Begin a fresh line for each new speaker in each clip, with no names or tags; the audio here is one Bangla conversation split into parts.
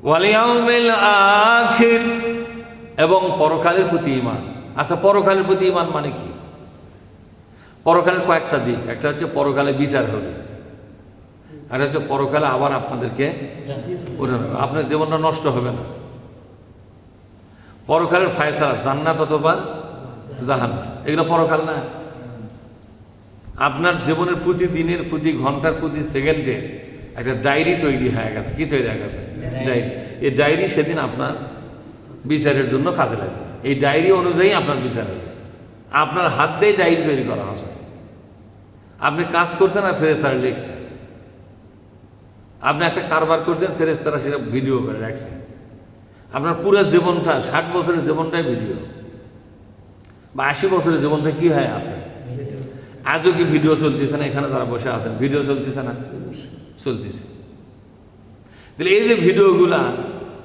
ওয়াল ইয়াউমিল আখির, এবং পরকালের প্রতি ঈমান। আচ্ছা, পরকালের প্রতি ঈমান মানে কি? পরকালের কয়েকটা দিক। একটা হচ্ছে পরকালে বিচার হবে, আর হচ্ছে পরকালে আবার আপনাদেরকে ওঠানো হবে, আপনার জীবনটা নষ্ট হবে না। পরকালের ফায়সালা জান্নাত অথবা জাহান্নাম, এগুলো পরকাল না? আপনার জীবনের প্রতিদিনের, প্রতি ঘন্টার, প্রতি সেকেন্ডে একটা ডায়েরি তৈরি হয়ে গেছে। কি তৈরি হয়ে গেছে? ডায়েরি। এই ডায়েরি সেদিন আপনার বিচারের জন্য কাজে লাগবে। এই ডায়েরি অনুযায়ী আপনার বিচার হবে। আপনার হাত দিয়ে ডায়েরি তৈরি করা হয়েছে। আপনি কাজ করছেন আর ফেরেশতারা লিখছে। আপনি একটা কারবার করছেন, ফেরেশতারা সেটা ভিডিও করে রাখছে। আপনার পুরো জীবনটা, 60 বছরের জীবনটাই ভিডিও, বা 80 বছরের জীবনটা কি হয়ে আছে। আজও কি ভিডিও চলতেছে না? এখানে যারা বসে আছেন, ভিডিও চলতেছে না? চলতেছে। তাহলে এই যে ভিডিওগুলা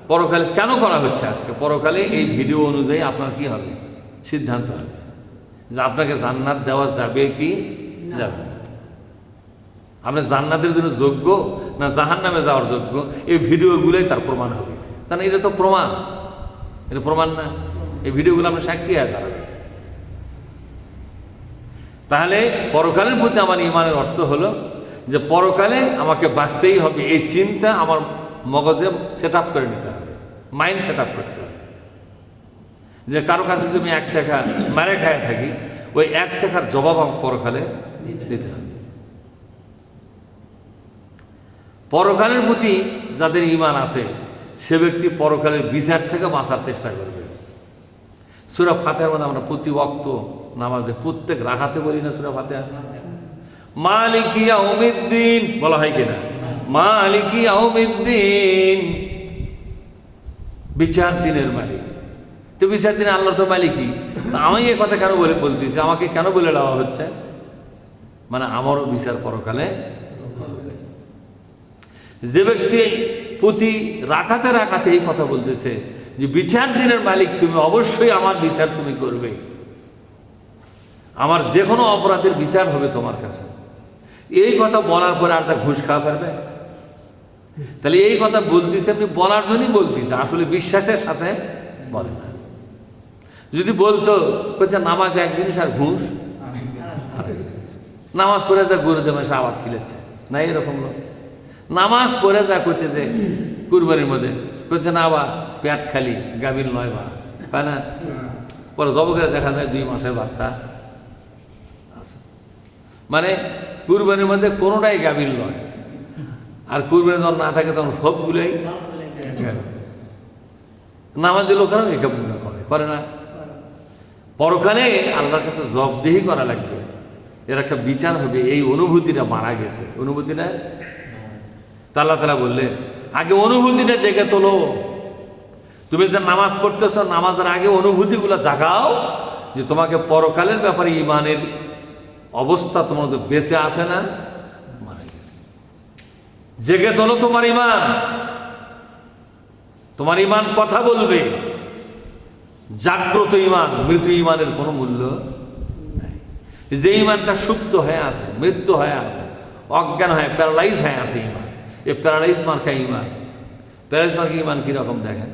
পরকালে কেন করা হচ্ছে আজকে? পরকালে এই ভিডিও অনুযায়ী আপনার কি হবে? সিদ্ধান্ত হবে যে আপনাকে জান্নাত দেওয়া যাবে কি যাবে না। আপনি জান্নাতের জন্য যোগ্য না জাহান্নামে যাওয়ার যোগ্য, এই ভিডিওগুলোই তার প্রমাণ হবে। তাহলে এটা তো প্রমাণ, এটা প্রমাণ না? এই ভিডিওগুলো আমরা সাক্ষী হয়ে দাঁড়াবে। তাহলে পরকালের প্রতি আমার ঈমানের অর্থ হলো যে পরকালে আমাকে বাঁচতেই হবে, এই চিন্তা আমার মগজে সেট আপ করে নিতে হবে, মাইন্ড সেট আপ করতে হবে। যে কারো কাছে যদি আমি 1 টাকা মারে খায় থাকি, ওই 1 টাকার জবাব আমার পরকালে দিতে হবে। পরকালের প্রতি যাদের ঈমান আছে সে ব্যক্তি পরকালের বিচার থেকে বাঁচার চেষ্টা করবে। সূরা ফাতিহার মধ্যে আমরা প্রতি ওয়াক্ত নামাজে প্রত্যেক রাকাতে বলি না সূরা ফাতিহা, মালিকি ইয়াউমিদ্দিন বলা হয় কিনা? মালিকি ইয়াউমিদ্দিন, বিচার দিনের মালিক। তো বিচার দিনে আল্লাহ তো মালিকই। আমি এই কথা কেন বলতেছি, আমাকে কেন বলে দেওয়া হচ্ছে? মানে আমারও বিচার পরকালে হবে। যে ব্যক্তি প্রতি রাকাতে রাকাতে এই কথা বলতেছে যে বিচার দিনের মালিক তুমি, অবশ্যই আমার বিচার তুমি করবে, আমার যে কোনো অপরাধের বিচার হবে তোমার কাছে, এই কথা বলার পরে আর তা ঘুষ খাওয়া পারবে? তাহলে এই কথা বলতেছে আপনি বলার জন্যই বলতেছে, আসলে বিশ্বাসের সাথে বলে না। যদি বলতো বলছে নামাজ এক জিনিস আর ঘুষ, নামাজ পড়ে যা গরু দেবে সে আবাদ খিলেছে না, এরকম লোক নামাজ পড়ে যা করছে যে কুরবানির মধ্যে করছে না, আবার পেট খালি গাভীর নয় বা হয় না, পরে জব করে দেখা যায় 2 মাসের বাচ্চা আছে। মানে কুরবানির মধ্যে কোনোটাই গাভীর নয়, আর কুরবানি যখন না থাকে তখন সবগুলোই নামাজের লোকেরাও এই কাজগুলো করে না। পরকালে আল্লাহর কাছে জবাবদিহি করা লাগবে, এর একটা বিচার হবে। এই অনুভূতিটা মারা গেছে, অনুভূতিটা আল্লাহ তাআলা বললেন আগে অনুভূতিটা জেগে তোলো। তুমি যে নামাজ পড়তেছ, নামাজের আগে অনুভূতিগুলো জাগাও যে তোমাকে পরকালের ব্যাপারে ঈমানের অবস্থা তোমার মধ্যে বেঁচে আছে না মারা গেছে। জেগে তোলো তোমার ঈমান, তোমার ঈমান কথা বলবে। জাগ্রত ঈমান, মৃত ঈমানের কোনো মূল্য নাই। যে ঈমানটা সুপ্ত হয়ে আছে, মৃত্যু হয়ে আছে, অজ্ঞান হয়ে প্যারালাইজ হয়ে আছে ঈমান, এই প্যারালাইজ মার্কা ঈমান। প্যারালাইজ মার্কা ঈমান কীরকম দেখেন?